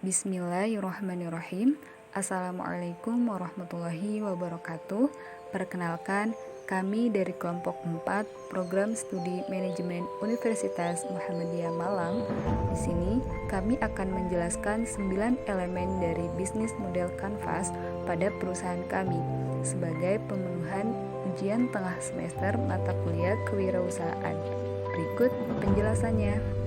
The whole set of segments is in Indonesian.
Bismillahirrahmanirrahim. Assalamualaikum warahmatullahi wabarakatuh. Perkenalkan, kami dari kelompok 4 Program Studi Manajemen Universitas Muhammadiyah Malang. Di sini kami akan menjelaskan 9 elemen dari bisnis model Canvas pada perusahaan kami sebagai pemenuhan ujian tengah semester mata kuliah kewirausahaan. Berikut penjelasannya.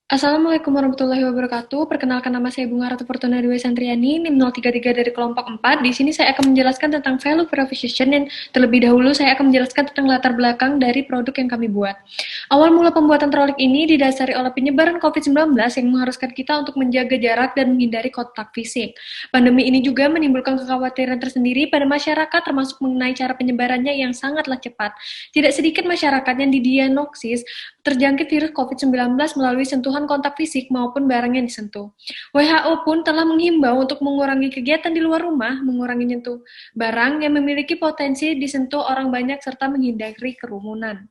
Assalamualaikum warahmatullahi wabarakatuh. Perkenalkan, nama saya Bunga Ratu Fortuna Dewi Santriani, NIM 033 dari kelompok 4. Di sini saya akan menjelaskan tentang value proposition, dan terlebih dahulu saya akan menjelaskan tentang latar belakang dari produk yang kami buat. Awal mula pembuatan Trolik ini didasari oleh penyebaran COVID-19 yang mengharuskan kita untuk menjaga jarak dan menghindari kontak fisik. Pandemi ini juga menimbulkan kekhawatiran tersendiri pada masyarakat, termasuk mengenai cara penyebarannya yang sangatlah cepat. Tidak sedikit masyarakat yang didiagnosis terjangkit virus COVID-19 melalui sentuhan kontak fisik maupun barang yang disentuh. WHO pun telah menghimbau untuk mengurangi kegiatan di luar rumah, mengurangi nyentuh barang yang memiliki potensi disentuh orang banyak, serta menghindari kerumunan.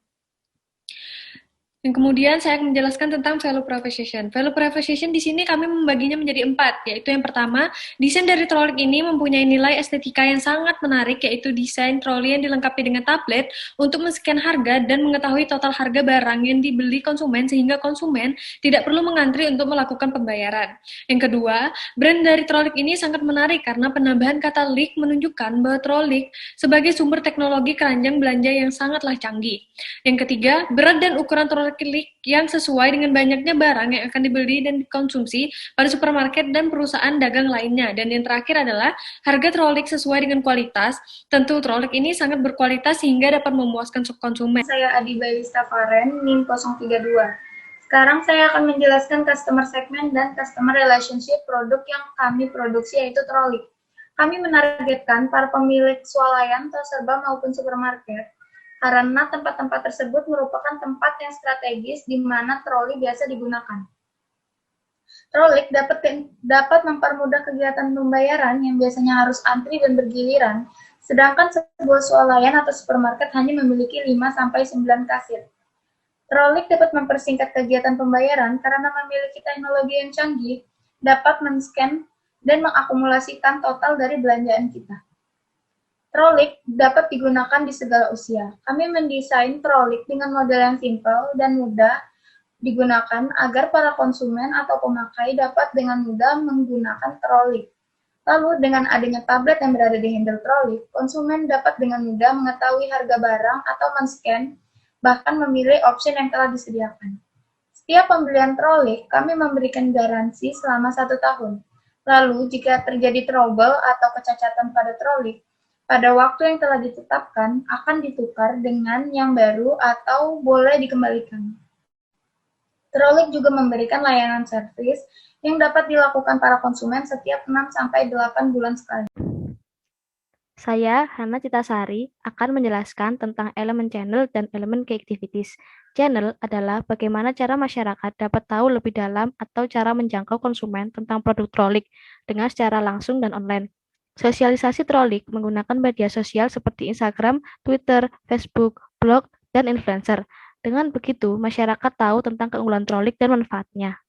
Dan kemudian saya akan menjelaskan tentang value proposition. Value proposition di sini kami membaginya menjadi 4, yaitu yang pertama, desain dari Trolik ini mempunyai nilai estetika yang sangat menarik, yaitu desain troli yang dilengkapi dengan tablet untuk men-scan harga dan mengetahui total harga barang yang dibeli konsumen, sehingga konsumen tidak perlu mengantri untuk melakukan pembayaran. Yang kedua, brand dari Trolik ini sangat menarik karena penambahan kata leak menunjukkan bahwa Trolik sebagai sumber teknologi keranjang belanja yang sangatlah canggih. Yang ketiga, berat dan ukuran Trolik yang sesuai dengan banyaknya barang yang akan dibeli dan dikonsumsi pada supermarket dan perusahaan dagang lainnya. Dan yang terakhir adalah harga Trolik sesuai dengan kualitas. Tentu Trolik ini sangat berkualitas sehingga dapat memuaskan konsumen. Saya Adi Bailista Faren, NIM 032. Sekarang saya akan menjelaskan customer segment dan customer relationship produk yang kami produksi, yaitu Trolik. Kami menargetkan para pemilik swalayan, terserba maupun supermarket, karena tempat-tempat tersebut merupakan tempat yang strategis di mana troli biasa digunakan. Trolik dapat mempermudah kegiatan pembayaran yang biasanya harus antri dan bergiliran, sedangkan sebuah swalayan atau supermarket hanya memiliki 5-9 kasir. Trolik dapat mempersingkat kegiatan pembayaran karena memiliki teknologi yang canggih, dapat men-scan dan mengakumulasikan total dari belanjaan kita. Trolik dapat digunakan di segala usia. Kami mendesain Trolik dengan model yang simpel dan mudah digunakan agar para konsumen atau pemakai dapat dengan mudah menggunakan Trolik. Lalu dengan adanya tablet yang berada di handle Trolik, konsumen dapat dengan mudah mengetahui harga barang atau men-scan, bahkan memilih opsi yang telah disediakan. Setiap pembelian Trolik, kami memberikan garansi selama 1 tahun. Lalu, jika terjadi trouble atau kecacatan pada Trolik, pada waktu yang telah ditetapkan akan ditukar dengan yang baru atau boleh dikembalikan. Trolik juga memberikan layanan servis yang dapat dilakukan para konsumen setiap 6-8 bulan sekali. Saya, Hana Citasari, akan menjelaskan tentang elemen channel dan elemen key activities. Channel adalah bagaimana cara masyarakat dapat tahu lebih dalam atau cara menjangkau konsumen tentang produk Trolik dengan secara langsung dan online. Sosialisasi Trolik menggunakan media sosial seperti Instagram, Twitter, Facebook, blog, dan influencer. Dengan begitu, masyarakat tahu tentang keunggulan Trolik dan manfaatnya.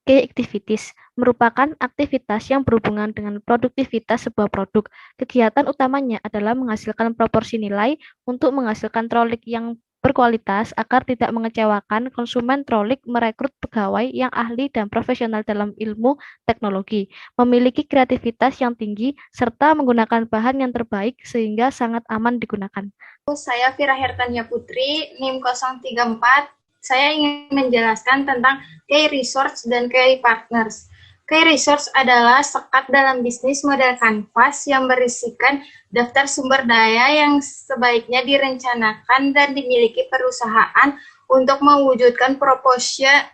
Key activities merupakan aktivitas yang berhubungan dengan produktivitas sebuah produk. Kegiatan utamanya adalah menghasilkan proporsi nilai untuk menghasilkan Trolik yang berkualitas agar tidak mengecewakan konsumen. Trolik merekrut pegawai yang ahli dan profesional dalam ilmu teknologi, memiliki kreativitas yang tinggi, serta menggunakan bahan yang terbaik sehingga sangat aman digunakan. Saya Fira Hertania Putri, NIM 034. Saya ingin menjelaskan tentang key resource dan key partners. Key resource adalah sekat dalam bisnis model Canvas yang berisikan daftar sumber daya yang sebaiknya direncanakan dan dimiliki perusahaan untuk mewujudkan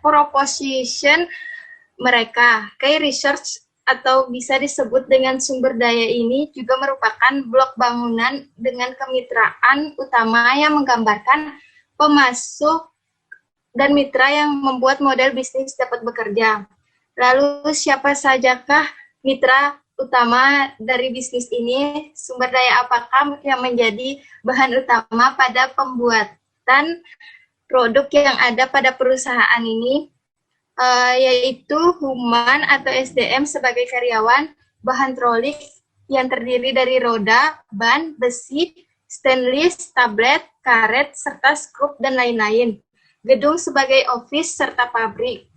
proposition mereka. Key resource atau bisa disebut dengan sumber daya ini juga merupakan blok bangunan dengan kemitraan utama yang menggambarkan pemasok dan mitra yang membuat model bisnis dapat bekerja. Lalu siapa sajakah mitra utama dari bisnis ini, sumber daya apakah yang menjadi bahan utama pada pembuatan produk yang ada pada perusahaan ini, yaitu human atau SDM sebagai karyawan, bahan trolik yang terdiri dari roda, ban, besi, stainless, tablet, karet, serta skrup, dan lain-lain. Gedung sebagai office serta pabrik.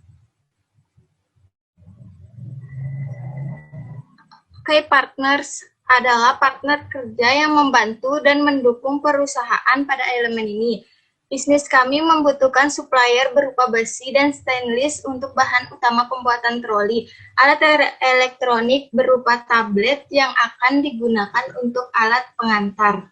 Key partners adalah partner kerja yang membantu dan mendukung perusahaan pada elemen ini. Bisnis kami membutuhkan supplier berupa besi dan stainless untuk bahan utama pembuatan troli, alat elektronik berupa tablet yang akan digunakan untuk alat pengantar.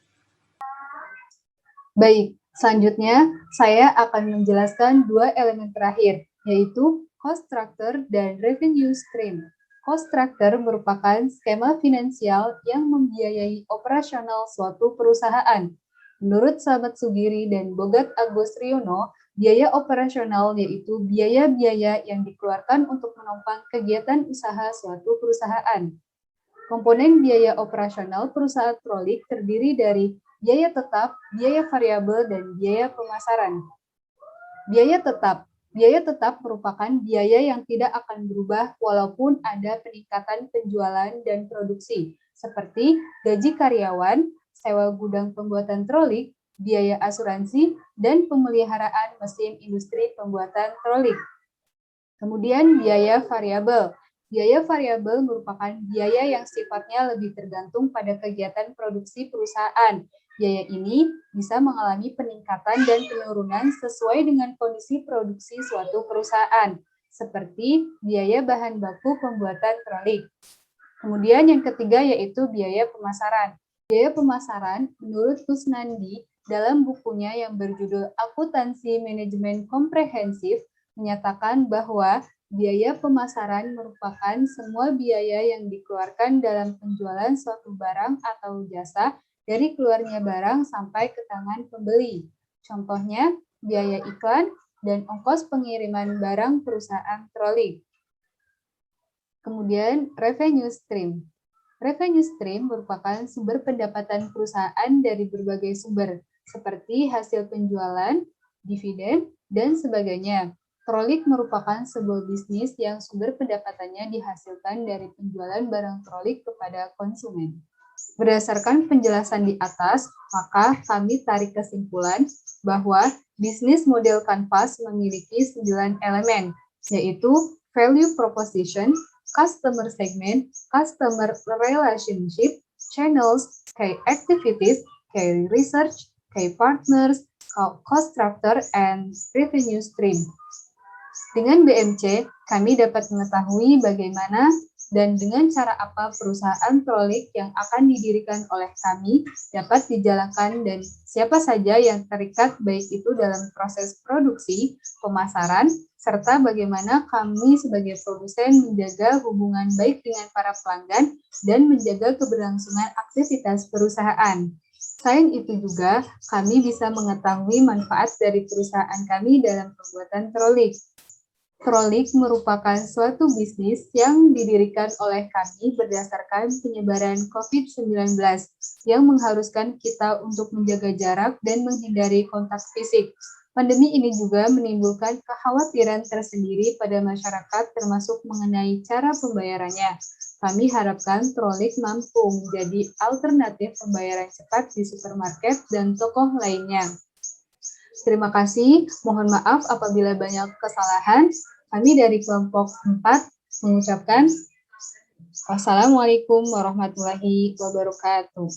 Baik, selanjutnya saya akan menjelaskan dua elemen terakhir, yaitu cost structure dan revenue stream. Cost structure merupakan skema finansial yang membiayai operasional suatu perusahaan. Menurut Slamet Sugiri dan Bogat Agus Riono, biaya operasional yaitu biaya-biaya yang dikeluarkan untuk menopang kegiatan usaha suatu perusahaan. Komponen biaya operasional perusahaan trolik terdiri dari biaya tetap, biaya variabel, dan biaya pemasaran. Biaya tetap merupakan biaya yang tidak akan berubah walaupun ada peningkatan penjualan dan produksi, seperti gaji karyawan, sewa gudang pembuatan trolik, biaya asuransi, dan pemeliharaan mesin industri pembuatan trolik. Kemudian biaya variabel. Biaya variabel merupakan biaya yang sifatnya lebih tergantung pada kegiatan produksi perusahaan. Biaya ini bisa mengalami peningkatan dan penurunan sesuai dengan kondisi produksi suatu perusahaan, seperti biaya bahan baku pembuatan trolik. Kemudian yang ketiga yaitu biaya pemasaran. Biaya pemasaran menurut Kusnandi dalam bukunya yang berjudul Akuntansi Manajemen Komprehensif menyatakan bahwa biaya pemasaran merupakan semua biaya yang dikeluarkan dalam penjualan suatu barang atau jasa dari keluarnya barang sampai ke tangan pembeli. Contohnya, biaya iklan dan ongkos pengiriman barang perusahaan trolik. Kemudian, revenue stream. Revenue stream merupakan sumber pendapatan perusahaan dari berbagai sumber, seperti hasil penjualan, dividen, dan sebagainya. Trolik merupakan sebuah bisnis yang sumber pendapatannya dihasilkan dari penjualan barang trolik kepada konsumen. Berdasarkan penjelasan di atas, maka kami tarik kesimpulan bahwa bisnis model Canvas memiliki 9 elemen, yaitu value proposition, customer segment, customer relationship, channels, key activities, key research, key partners, cost structure, and revenue stream. Dengan BMC, kami dapat mengetahui bagaimana dan dengan cara apa perusahaan trolik yang akan didirikan oleh kami dapat dijalankan dan siapa saja yang terikat baik itu dalam proses produksi, pemasaran, serta bagaimana kami sebagai produsen menjaga hubungan baik dengan para pelanggan dan menjaga keberlangsungan aktivitas perusahaan. Selain itu juga, kami bisa mengetahui manfaat dari perusahaan kami dalam pembuatan trolik. Trolik merupakan suatu bisnis yang didirikan oleh kami berdasarkan penyebaran COVID-19 yang mengharuskan kita untuk menjaga jarak dan menghindari kontak fisik. Pandemi ini juga menimbulkan kekhawatiran tersendiri pada masyarakat termasuk mengenai cara pembayarannya. Kami harapkan Trolik mampu menjadi alternatif pembayaran cepat di supermarket dan toko lainnya. Terima kasih, mohon maaf apabila banyak kesalahan. Kami dari kelompok 4 mengucapkan wassalamualaikum warahmatullahi wabarakatuh.